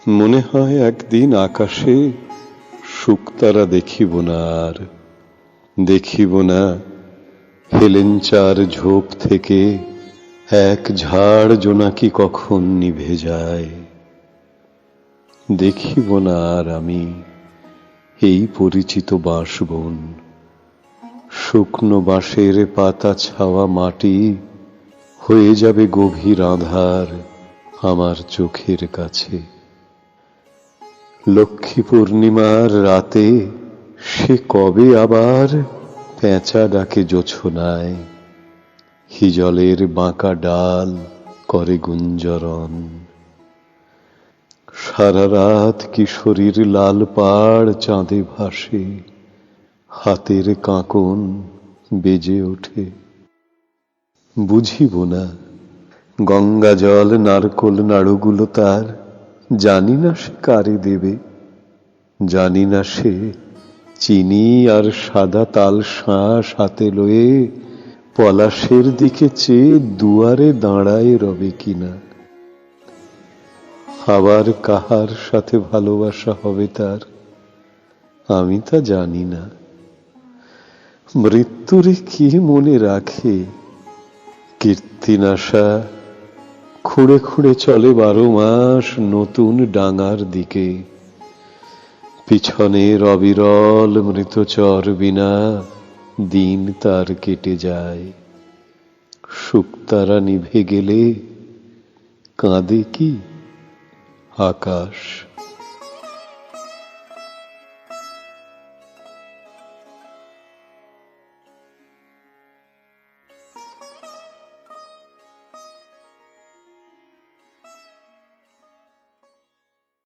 মনে হয় একদিন আকাশে শুকতারা দেখিব না আর, দেখিব না হেলেঞ্চার ঝোপ থেকে এক ঝাড় জোনাকি কখন নিভে যায়। দেখিব না আর আমি এই পরিচিত বাঁশবন, শুকনো বাঁশের পাতা ছাওয়া মাটি হয়ে যাবে গভীর আঁধার আমার চোখের কাছে। লক্ষ্মী পূর্ণিমার রাতে সে কবে আবার পেঁচা ডাকে জোছনায়, হিজলের বাঁকা ডাল করে গুঞ্জরণ। সারা রাত কিশোরীর লাল পাড় চাঁদে ভাসে, হাতের কাঁকন বেজে ওঠে। বুঝিব না গঙ্গা জল নারকোল নাড়ুগুলো তার, জানি না সে কারে দেবে, জানি না সে চিনি আর সাদা তাল শাঁস হাতে লয়ে পলাশের দিকে চেয়ে দুয়ারে দাঁড়ায় রবে কিনা। আবার কাহার সাথে ভালোবাসা হবে তার, আমি তা জানি না। মৃত্যুরে কি মনে রাখে, কীর্তিনাশা খুঁড়ে খুঁড়ে চলে 12 মাস নতুন ডাঙার দিকে। পিছনের অবিরল মৃতচর বিনা দিন তার কেটে যায়। শুকতারা নিভে গেলে কাঁদে কি আকাশ।